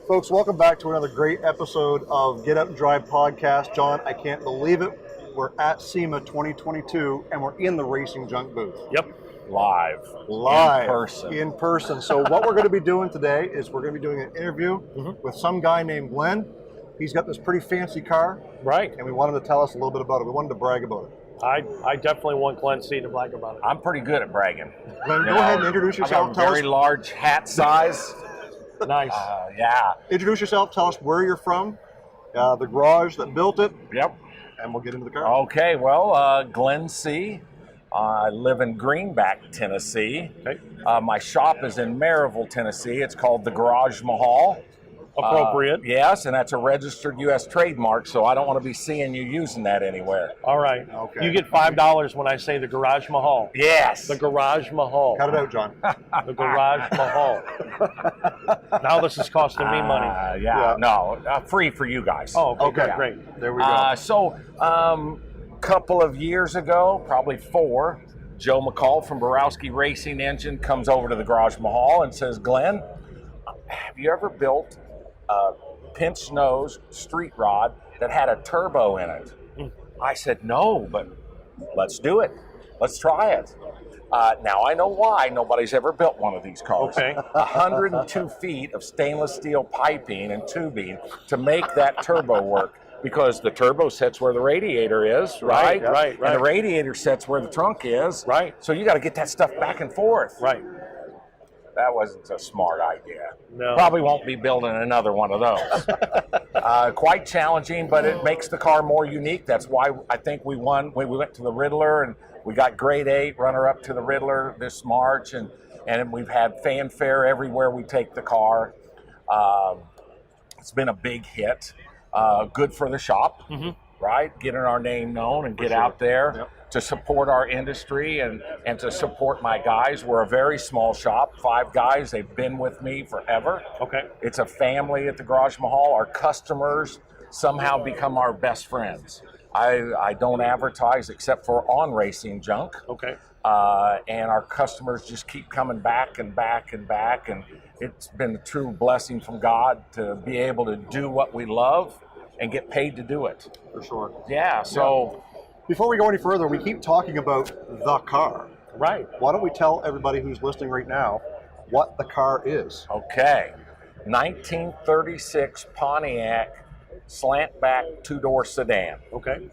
Folks, welcome back to another great episode of Get Out and Drive podcast. John, I can't believe it. We're at SEMA 2022 and we're in the Racing Junk booth. Yep. Live. In person. So what we're going to be doing today is we're going to be doing an interview with some guy named Glenn. He's got this pretty fancy car. Right. And we want him to tell us a little bit about it. We wanted to brag about it. I definitely want Glenn C to brag about it. I'm pretty good at bragging. Glenn, go ahead and introduce yourself. I got a very large hat size. Nice. Yeah. Introduce yourself. Tell us where you're from, the garage that built it. Yep. And we'll get into the car. Okay, well, Glenn C. I live in Greenback, Tennessee. Okay. My shop is in Maryville, Tennessee. It's called the Garaj Mahal. Appropriate. Yes, and that's a registered U.S. trademark, so I don't want to be seeing you using that anywhere. All right. Okay. You get $5 when I say the Garaj Mahal. Yes. The Garaj Mahal. Cut it out, John. The Garaj Mahal. Now this is costing me money. Yeah. No, free for you guys. Oh, okay. Yeah. Great. There we go. So, couple of years ago, probably 4, Joe McCall from Borowski Racing Engine comes over to the Garaj Mahal and says, Glenn, have you ever built a pinch nose street rod that had a turbo in it? I said, no, but let's do it. Let's try it. Now I know why nobody's ever built one of these cars. Okay. 102 feet of stainless steel piping and tubing to make that turbo work, because the turbo sits where the radiator is, right? Right. And the radiator sits where the trunk is. Right. So you got to get that stuff back and forth. Right. That wasn't a smart idea. No. Probably won't be building another one of those. Quite challenging, but it makes the car more unique. That's why I think we won. We went to the Riddler and we got grade 8, runner up to the Riddler this March, and we've had fanfare everywhere we take the car. It's been a big hit. Good for the shop, right? Getting our name known and get out there to support our industry and to support my guys. We're a very small shop, 5 guys. They've been with me forever. Okay. It's a family at the Garaj Mahal. Our customers somehow become our best friends. I don't advertise except for on Racing Junk. Okay. And our customers just keep coming back and back and back. And it's been a true blessing from God to be able to do what we love and get paid to do it. For sure. Yeah, so... Before we go any further, we keep talking about the car. Right. Why don't we tell everybody who's listening right now what the car is? Okay. 1936 Pontiac slant-back 2-door sedan. Okay.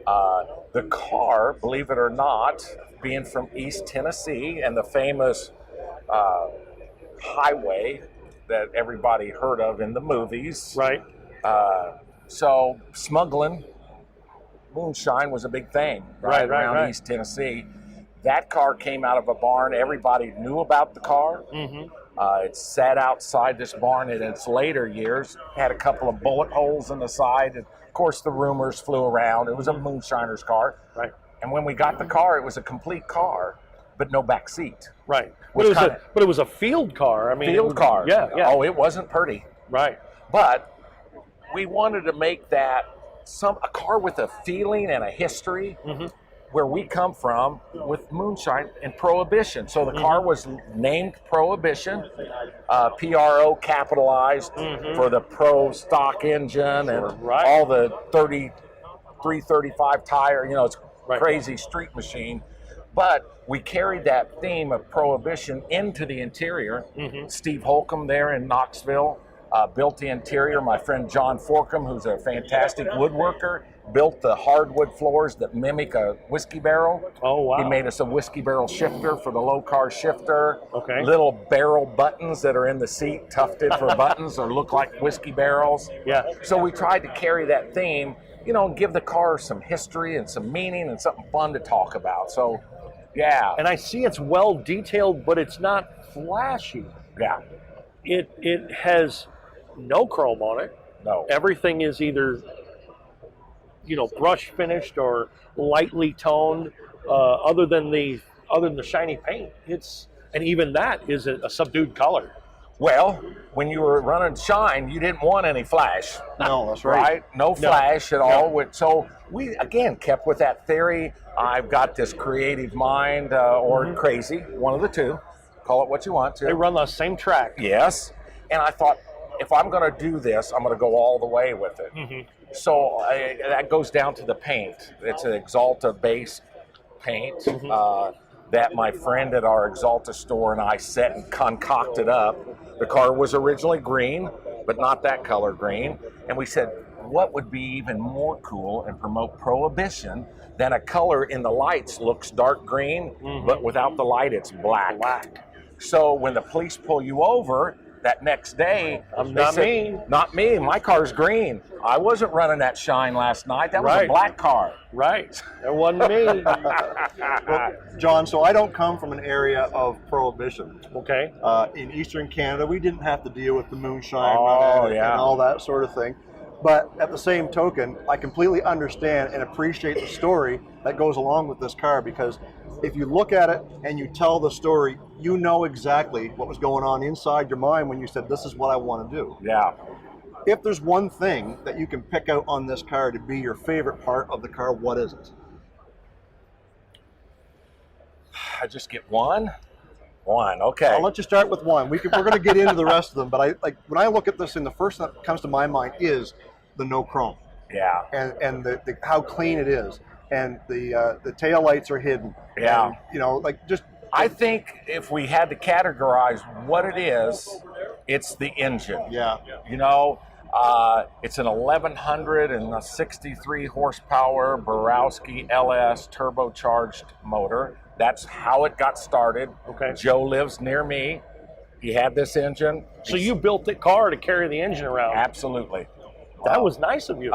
The car, believe it or not, being from East Tennessee and the famous highway that everybody heard of in the movies. Right. So smuggling moonshine was a big thing around East Tennessee. That car came out of a barn. Everybody knew about the car. It sat outside this barn in its later years. Had a couple of bullet holes in the side. And of course, the rumors flew around. It was a moonshiner's car. Right. And when we got the car, it was a complete car, but no back seat. Right. But it was a field car. I mean, Field car. Yeah. Oh, it wasn't pretty. Right. But we wanted to make that a car with a feeling and a history where we come from with moonshine and Prohibition. So the car was named Prohibition, PRO capitalized for the Pro stock engine and all the 335 tire, it's crazy street machine. But we carried that theme of Prohibition into the interior. Steve Holcomb there in Knoxville built the interior. My friend John Forkham, who's a fantastic woodworker, built the hardwood floors that mimic a whiskey barrel. Oh, wow. He made us a whiskey barrel shifter for the low car shifter. Okay. Little barrel buttons that are in the seat, tufted for buttons or look like whiskey barrels. Yeah. So we tried to carry that theme, and give the car some history and some meaning and something fun to talk about. So, yeah. And I see it's well detailed, but it's not flashy. Yeah. It has no chrome on it. No. Everything is either, brush finished or lightly toned. Other than the shiny paint, and even that is a subdued color. Well, when you were running shine, you didn't want any flash. No, that's right. Right? No flash at all. So we, again, kept with that theory. I've got this creative mind or crazy, one of the two. Call it what you want to. They run the same track. Yes. And I thought, if I'm going to do this, I'm going to go all the way with it. So that goes down to the paint. It's an Axalta base paint that my friend at our Axalta store and I set and concocted up. The car was originally green, but not that color green. And we said, what would be even more cool and promote prohibition than a color in the lights looks dark green, but without the light, it's black. So when the police pull you over that next day, not me, my car's green. I wasn't running that shine last night. That was a black car. Right. It wasn't me. Well, John, so I don't come from an area of prohibition. Okay. In Eastern Canada, we didn't have to deal with the moonshine and all that sort of thing. But at the same token, I completely understand and appreciate the story that goes along with this car, because if you look at it and you tell the story, you know exactly what was going on inside your mind when you said, this is what I want to do. Yeah. If there's one thing that you can pick out on this car to be your favorite part of the car, what is it? I just get one? One, okay. I'll let you start with one. We're going to get into the rest of them, but when I look at this thing, the first thing that comes to my mind is the no chrome. Yeah. And the how clean it is, and the tail lights are hidden. Yeah. And, I think if we had to categorize what it is, it's the engine. Yeah. It's an 1163 horsepower Borowski LS turbocharged motor. That's how it got started. Okay. Joe lives near me. He had this engine. So you built the car to carry the engine around? Absolutely. That was nice of you.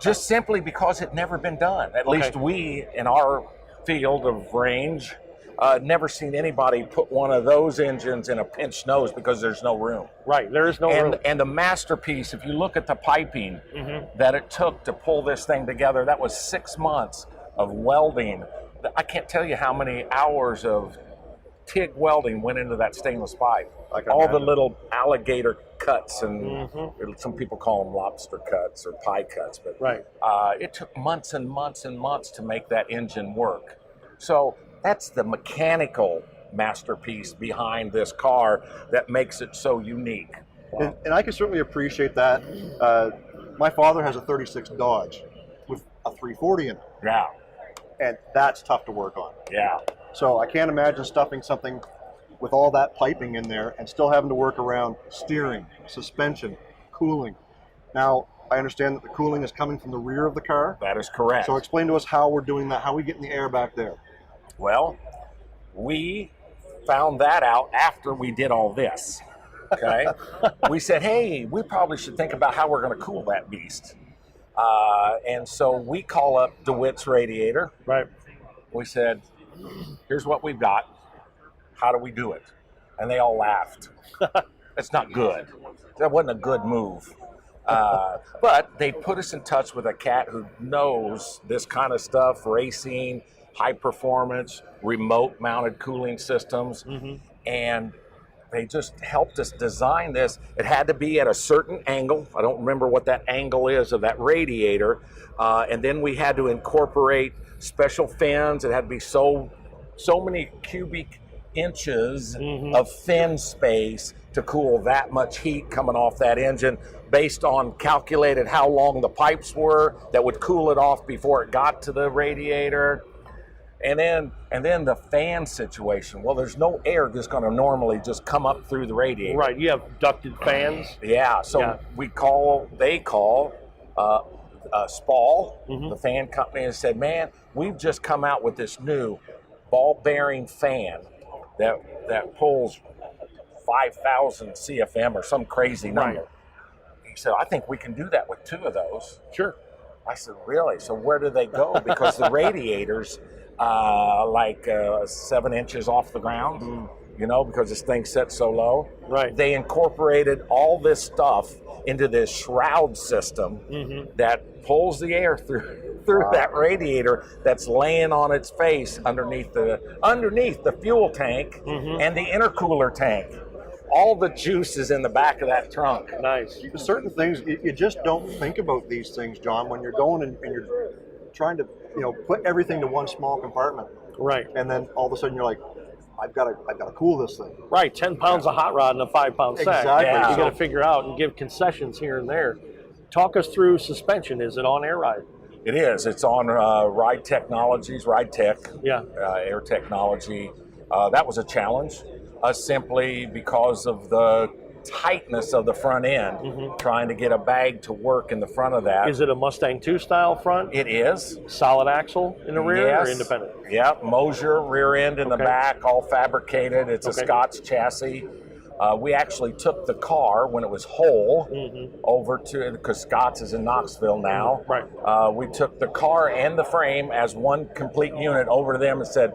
Just simply because it never been done. At least we, in our field of range, never seen anybody put one of those engines in a pinched nose because there's no room. Right, there is no room. And the masterpiece, if you look at the piping that it took to pull this thing together, that was 6 months of welding. I can't tell you how many hours of TIG welding went into that stainless pipe. All the little alligator cuts, and some people call them lobster cuts or pie cuts, but it took months and months and months to make that engine work. So that's the mechanical masterpiece behind this car that makes it so unique. And I can certainly appreciate that. My father has a 36 Dodge with a 340 in it. Yeah. And that's tough to work on. Yeah. So I can't imagine stuffing something with all that piping in there and still having to work around steering, suspension, cooling. Now, I understand that the cooling is coming from the rear of the car. That is correct. So explain to us how we're doing that, how we getting the air back there. Well, we found that out after we did all this, okay? We said, hey, we probably should think about how we're going to cool that beast. And so we call up DeWitt's Radiator. Right. We said, here's what we've got. How do we do it? And they all laughed. It's not good. That wasn't a good move. But they put us in touch with a cat who knows this kind of stuff, racing, high performance, remote mounted cooling systems. And they just helped us design this. It had to be at a certain angle. I don't remember what that angle is of that radiator. And then we had to incorporate special fins. It had to be so many cubic inches of fin space to cool that much heat coming off that engine, based on calculated how long the pipes were that would cool it off before it got to the radiator. And then the fan situation. Well, there's no air that's going to normally just come up through the radiator. Right, you have ducted fans. Yeah, so they call Spall, the fan company, and said, man, we've just come out with this new ball bearing fan that pulls 5,000 CFM or some crazy number. Right. He said, I think we can do that with 2 of those. Sure. I said, really? So where do they go? Because the radiators, 7 inches off the ground, because this thing sets so low. Right. They incorporated all this stuff into this shroud system that pulls the air through that radiator that's laying on its face underneath the fuel tank and the intercooler tank. all the juice is in the back of that trunk. Nice. Certain things you just don't think about these things, John, when you're going and you're trying to put everything to one small compartment. Right. And then all of a sudden you're like, I've got to cool this thing. Right. 10 pounds of hot rod in a 5-pound sack. Exactly. Yeah. You got to figure out and give concessions here and there. Talk us through suspension. Is it on air ride? It is. It's on Ride Technologies, Ride Tech, Yeah. Air Technology. That was a challenge, simply because of the tightness of the front end, trying to get a bag to work in the front of that. Is it a Mustang 2 style front? It is. Solid axle in the rear Yes. or independent? Yep, Mosier rear end in the Okay. back, all fabricated. It's a Okay. Scott's chassis. We actually took the car when it was whole over to, because Scott's is in Knoxville now. Right. We took the car and the frame as one complete unit over to them and said,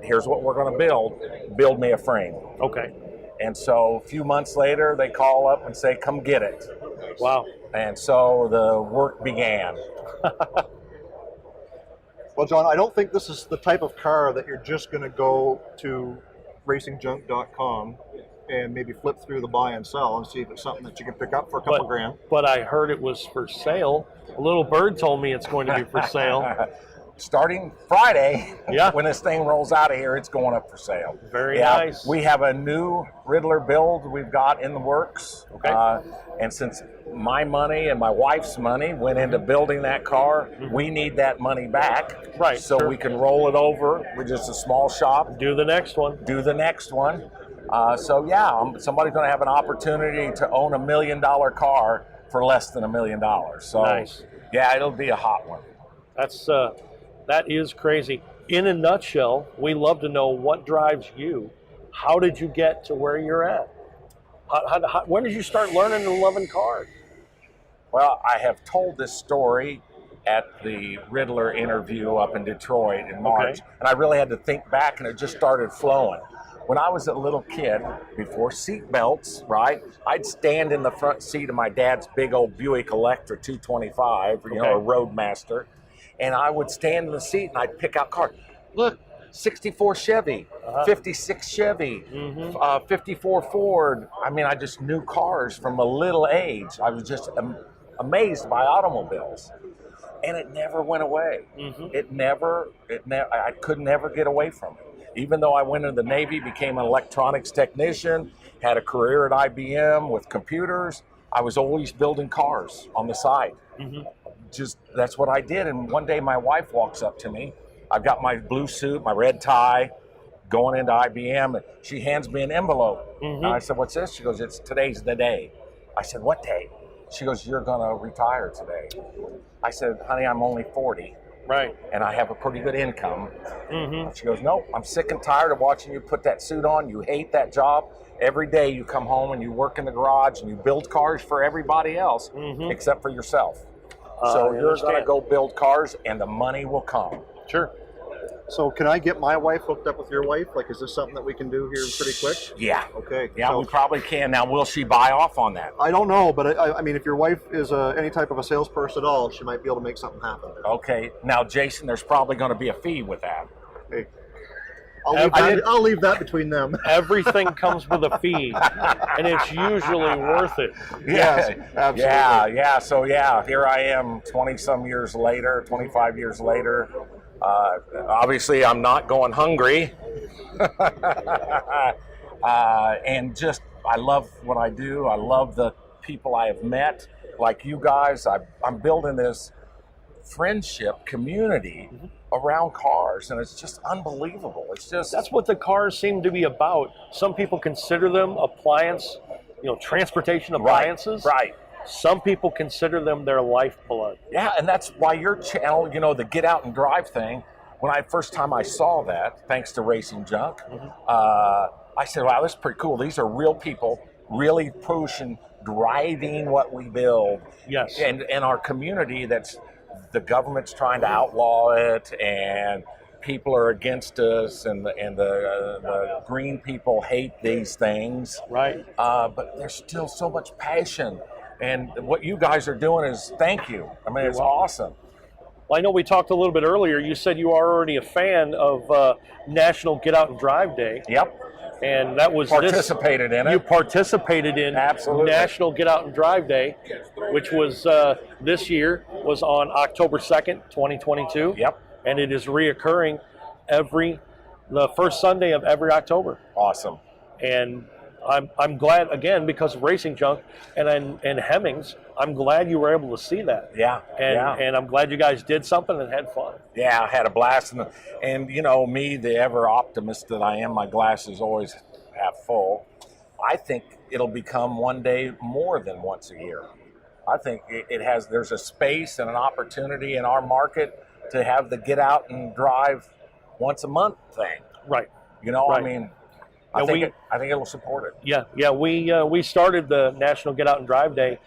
here's what we're going to build me a frame. Okay. And so a few months later, they call up and say, come get it. Wow. And so the work began. Well, John, I don't think this is the type of car that you're just going to go to racingjunk.com and maybe flip through the buy and sell and see if it's something that you can pick up for a couple grand. But I heard it was for sale. A little bird told me it's going to be for sale. Starting Friday, Yeah. when this thing rolls out of here, it's going up for sale. Very nice. We have a new Riddler build we've got in the works. Okay. And since my money and my wife's money went into building that car, we need that money back. Right, So sure. we can roll it over. We're just a small shop. Do the next one. Do the next one. Somebody's going to have an opportunity to own $1 million car for less than $1 million. So Nice. yeah, it'll be a hot one. That is crazy. In a nutshell, we love to know what drives you. How did you get to where you're at? When did you start learning and loving cars? Well, I have told this story at the Riddler interview up in Detroit in March, and I really had to think back, and it just started flowing. When I was a little kid, before seat belts, right, I'd stand in the front seat of my dad's big old Buick Electra 225, a Roadmaster, and I would stand in the seat and I'd pick out cars. Look, 64 Chevy, 56 Chevy, 54 Ford. I mean, I just knew cars from a little age. I was just amazed by automobiles. And it never went away. I could never get away from it. Even though I went into the Navy, became an electronics technician, had a career at IBM with computers, I was always building cars on the side. Just, that's what I did. And one day my wife walks up to me. I've got my blue suit, my red tie, going into IBM. And she hands me an envelope. And I said, what's this? She goes, today's the day. I said, what day? She goes, you're going to retire today. I said, honey, I'm only 40. Right. And I have a pretty good income. She goes, no, I'm sick and tired of watching you put that suit on. You hate that job. Every day you come home and you work in the garage and you build cars for everybody else except for yourself. So you're going to go build cars and the money will come. Sure. So can I get my wife hooked up with your wife? Like, is this something that we can do here pretty quick? Yeah. Okay. Yeah, so we probably can. Now, will she buy off on that? I don't know, but I mean, if your wife is any type of a salesperson at all, she might be able to make something happen. Okay. Now, Jason, there's probably going to be a fee with that. Hey, I'll leave that between them. Everything comes with a fee, and it's usually worth it. Yes, absolutely. Yeah. So, here I am 20-some years later, 25 years later. Obviously, I'm not going hungry. And just, I love what I do. I love the people I have met, like you guys. I'm building this friendship community around cars, and it's just unbelievable. It's just, That's what the cars seem to be about. Some people consider them transportation appliances. right. Some people consider them their lifeblood. Yeah, and that's why your channel, the get out and drive thing, when first time I saw that, thanks to Racing Junk, I said, wow, this is pretty cool. These are real people really pushing, driving what we build. Yes. And our community, that's the government's trying to outlaw it, and people are against us, and the green people hate these things. Right. But there's still so much passion. And what you guys are doing is, thank you. I mean, it's awesome. Well, I know we talked a little bit earlier. You said you are already a fan of National Get Out and Drive Day. Yep. And that was participated in it. You participated in Absolutely. National Get Out and Drive Day, which was this year was on October 2nd, 2022. Yep. And it is reoccurring the first Sunday of every October. Awesome. And I'm glad, again, because of Racing Junk and Hemmings, I'm glad you were able to see that. Yeah. And I'm glad you guys did something and had fun. Yeah, I had a blast. And you know, me, the ever optimist that I am, my glass is always half full. I think it'll become one day more than once a year. I think there's a space and an opportunity in our market to have the get out and drive once a month thing. Right. You know, Right. I mean, I think it'll support it. Yeah. We started the National Get Out and Drive Day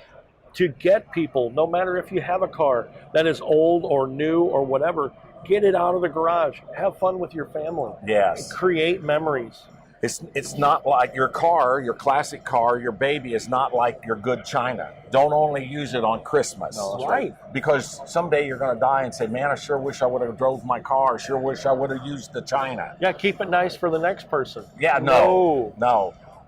to get people, no matter if you have a car that is old or new or whatever, get it out of the garage. Have fun with your family. Yes. Create memories. It's not like your car, your classic car, your baby is not like your good China. Don't only use it on Christmas. No, that's right. Because someday you're going to die and say, man, I sure wish I would have drove my car. I sure wish I would have used the China. Yeah, keep it nice for the next person. Yeah, no.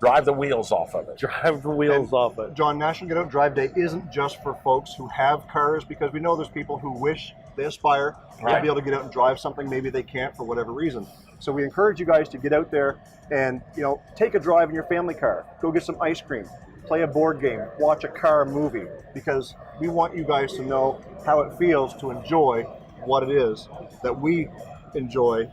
Drive the wheels off of it. Drive the wheels off it. John, National Get Out and Drive Day isn't just for folks who have cars, because we know there's people who wish, they aspire to be able to get out and drive something. Maybe they can't for whatever reason. So we encourage you guys to get out there and, you know, take a drive in your family car. Go get some ice cream, play a board game, watch a car movie, because we want you guys to know how it feels to enjoy what it is that we enjoy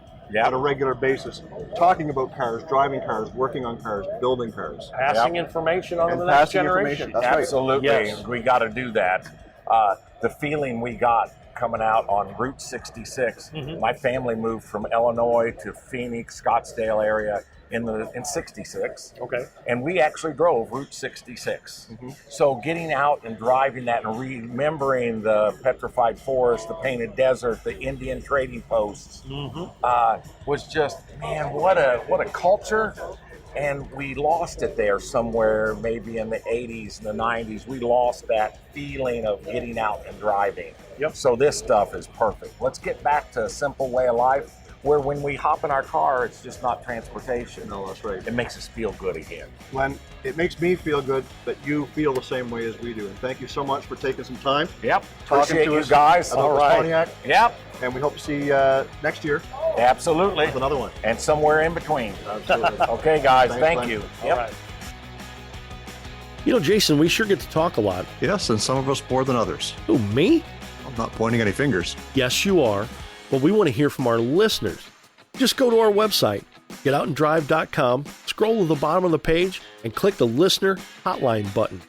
on a regular basis, talking about cars, driving cars, working on cars, building cars. Passing information on to the next generation. That's Absolutely. Right. Yes. We got to do that. The feeling we got coming out on Route 66, my family moved from Illinois to Phoenix, Scottsdale area in 66. Okay. And we actually drove Route 66. So getting out and driving that and remembering the petrified forest, the painted desert, the Indian trading posts, was just, man, what a culture. And we lost it there somewhere, maybe in the 80s and the 90s. We lost that feeling of getting out and driving. Yep. So this stuff is perfect. Let's get back to a simple way of life where when we hop in our car, it's just not transportation. No, that's right. It makes us feel good again. Glenn, it makes me feel good that you feel the same way as we do. And thank you so much for taking some time. Yep. Talking Appreciate to you us guys. about the Pontiac. Yep. And we hope to see you next year Absolutely. with another one. And somewhere in between. Absolutely. Okay, guys. Thanks, Thank Glenn. you. All right. You know, Jason, we sure get to talk a lot. Yes, and some of us more than others. Who, me? I'm not pointing any fingers. Yes, you are. But we want to hear from our listeners. Just go to our website, getoutanddrive.com, scroll to the bottom of the page, and click the listener hotline button.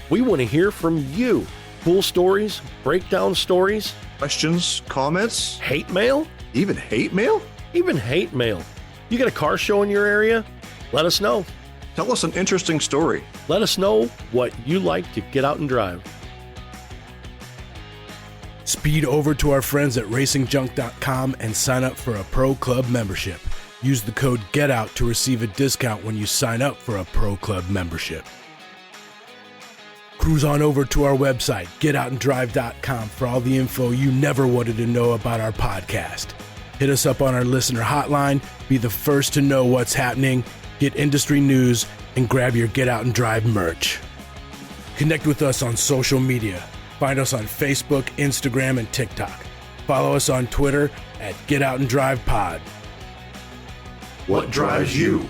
We want to hear from you. Cool stories, breakdown stories, Questions, comments, hate mail, even hate mail? even hate mail. You got a car show in your area? Let us know. Tell us an interesting story. Let us know what you like to get out and drive. Speed over to our friends at racingjunk.com and sign up for a Pro Club membership. Use the code GETOUT to receive a discount when you sign up for a Pro Club membership. Cruise on over to our website, getoutanddrive.com, for all the info you never wanted to know about our podcast. Hit us up on our listener hotline, be the first to know what's happening, get industry news, and grab your Get Out and Drive merch. Connect with us on social media. Find us on Facebook, Instagram, and TikTok. Follow us on Twitter at Get Out and Drive Pod. What drives you?